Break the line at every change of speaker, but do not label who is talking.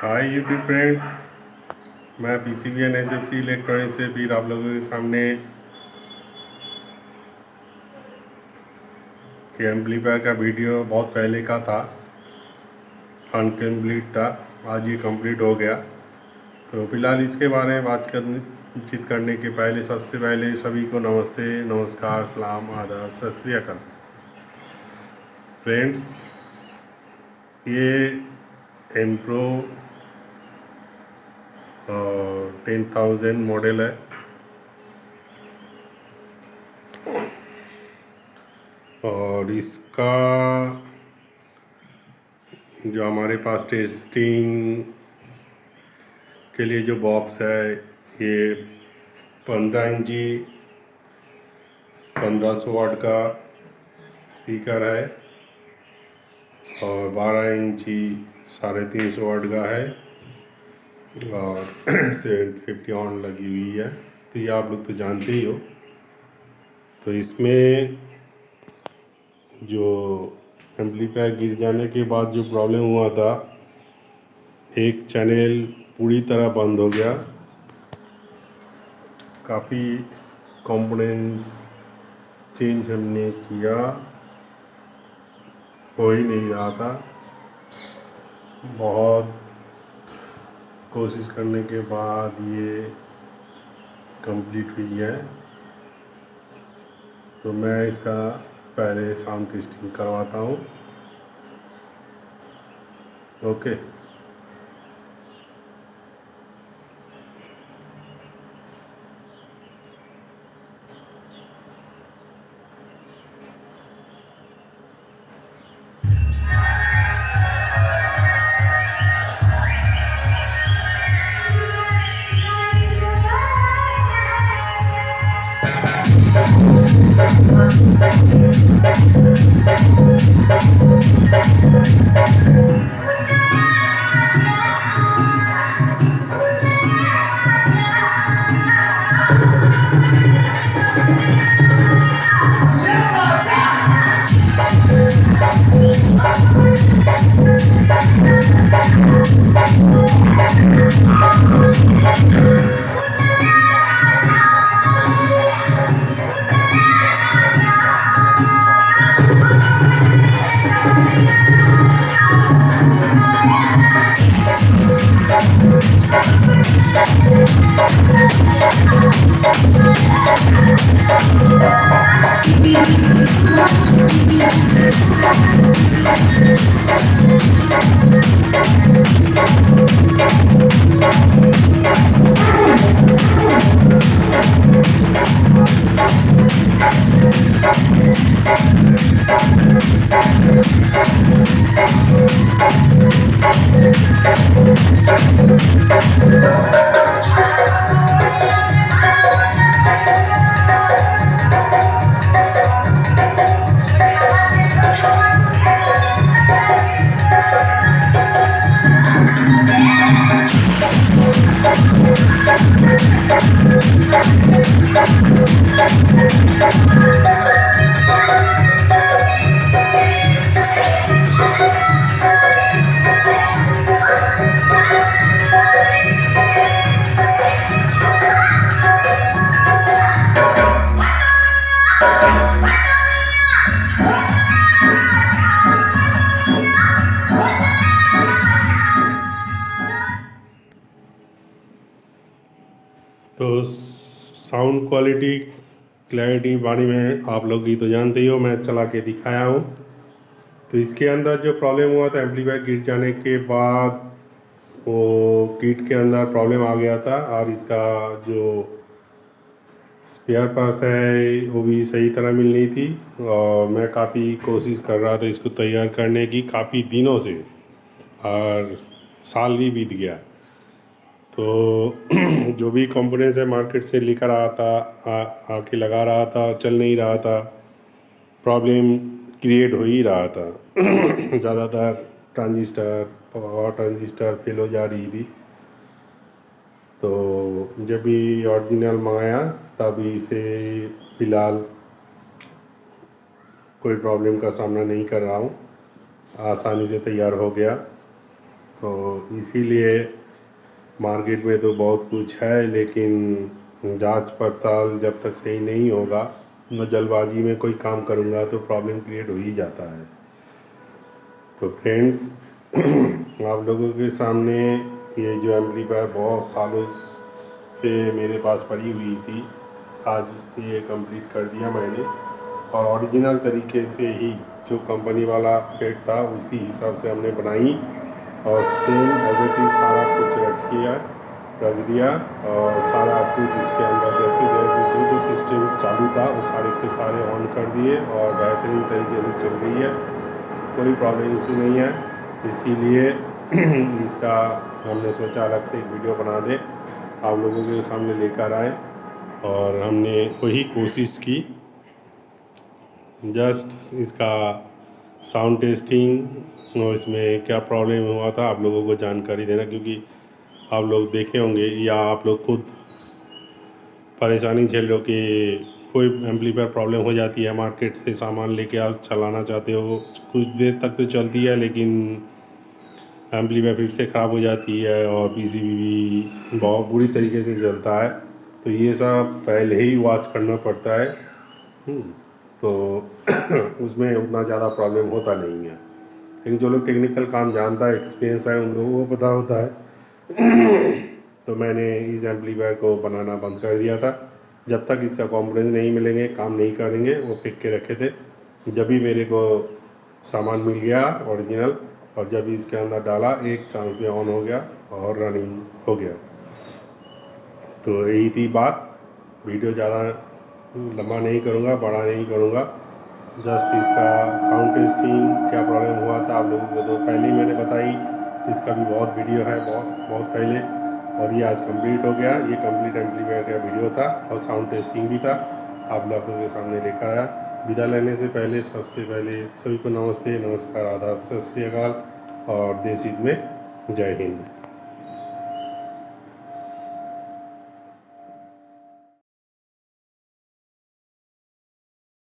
Hi YouTube friends, मैं PCB NSSC electronics से फिर आप लोगों के सामने ये एम्पलीफायर का वीडियो बहुत पहले का था, अनकम्प्लीट था। आज ये कंप्लीट हो गया। तो फिलहाल इसके बारे में बातचीत करने के पहले सबसे पहले सभी को नमस्ते, नमस्कार, सलाम, आदाब, सत श्री अकाल। फ्रेंड्स, ये एम्प्रो 10,000 मॉडल है और इसका जो हमारे पास टेस्टिंग के लिए जो बॉक्स है, ये 15 इंची 1500 वाट का स्पीकर है और 12 इंची 350 वाट का है और 750 ऑन लगी हुई है। तो ये आप लोग तो जानते ही हो। तो इसमें जो एम्पलीफायर गिर जाने के बाद जो प्रॉब्लम हुआ था, एक चैनल पूरी तरह बंद हो गया। काफ़ी कंपोनेंट्स चेंज हमने किया, हो ही नहीं रहा था। बहुत कोशिश करने के बाद ये कंप्लीट हुई है। तो मैं इसका पहले साउंड टेस्टिंग करवाता हूँ। ओके। तो साउंड क्वालिटी क्लैरिटी बारे में आप लोग ही तो जानते ही हो, मैं चला के दिखाया हूँ। तो इसके अंदर जो प्रॉब्लम हुआ था, एम्पलीफायर गिर जाने के बाद वो किट के अंदर प्रॉब्लम आ गया था और इसका जो स्पेयर पार्ट्स है वो भी सही तरह मिल नहीं थी। और मैं काफ़ी कोशिश कर रहा था इसको तैयार करने की, काफ़ी दिनों से, और साल भी बीत गया। तो जो भी कंपोनेंट्स है मार्केट से लेकर आया था, आके लगा रहा था, चल नहीं रहा था, प्रॉब्लम क्रिएट हो ही रहा था। ज़्यादातर ट्रांजिस्टर, पावर ट्रांजिस्टर फेल हो जा रही थी। तो जब भी ओरिजिनल मंगाया तभी से फ़िलहाल कोई प्रॉब्लम का सामना नहीं कर रहा हूँ, आसानी से तैयार हो गया। तो इसीलिए मार्केट में तो बहुत कुछ है, लेकिन जांच पड़ताल जब तक सही नहीं होगा, मैं जल्दबाजी में कोई काम करूँगा तो प्रॉब्लम क्रिएट हो ही जाता है। तो फ्रेंड्स, आप लोगों के सामने ये जो एम्पलीफायर बहुत सालों से मेरे पास पड़ी हुई थी, आज ये कंप्लीट कर दिया मैंने, और ओरिजिनल तरीके से ही जो कंपनी वाला सेट था उसी हिसाब से हमने बनाई, और सेम एज इट इज़ सारा कुछ रख दिया, और सारा कुछ इसके अंदर जैसे जैसे जो जो सिस्टम चालू था वो सारे के सारे ऑन कर दिए, और बेहतरीन तरीके से चल रही है, कोई प्रॉब्लम इशू नहीं है। इसीलिए इसका हमने सोचा अलग से एक वीडियो बना दें, आप लोगों के सामने लेकर आए, और हमने वही कोशिश की, जस्ट इसका साउंड टेस्टिंग और इसमें क्या प्रॉब्लम हुआ था आप लोगों को जानकारी देना, क्योंकि आप लोग देखे होंगे या आप लोग खुद परेशानी झेल लो कि कोई एम्पलीफायर प्रॉब्लम हो जाती है, मार्केट से सामान लेके आप चलाना चाहते हो, कुछ देर तक तो चलती है लेकिन एम्पलीफायर फिर से ख़राब हो जाती है, और पीसीबी भी बहुत बुरी तरीके से चलता है। तो ये सब पहले ही वॉच करना पड़ता है। तो उसमें उतना ज़्यादा प्रॉब्लम होता नहीं है, लेकिन जो लोग टेक्निकल काम जानता है, एक्सपीरियंस है, उन लोगों को पता होता है। तो मैंने इस एम्पलीफायर को बनाना बंद कर दिया था, जब तक इसका कॉम्पोनेंट नहीं मिलेंगे काम नहीं करेंगे, वो फेंक के रखे थे। जब भी मेरे को सामान मिल गया ओरिजिनल, और जब इसके अंदर डाला, एक चांस में ऑन हो गया और रनिंग हो गया। तो यही थी बात। वीडियो ज़्यादा लंबा नहीं करूँगा, बड़ा नहीं करूँगा, जस्ट इसका साउंड टेस्टिंग क्या प्रॉब्लम हुआ था आप लोगों को तो पहले ही मैंने बताई, इसका भी बहुत वीडियो है, बहुत पहले, और ये आज कंप्लीट हो गया। ये कंप्लीट एम्पलीफायर का वीडियो था और साउंड टेस्टिंग भी था, आप लोगों के सामने लेकर आया। विदा लेने से पहले सबसे पहले सभी को नमस्ते, नमस्कार, आदाब, सत श्री अकाल, और देश हित में जय हिंद।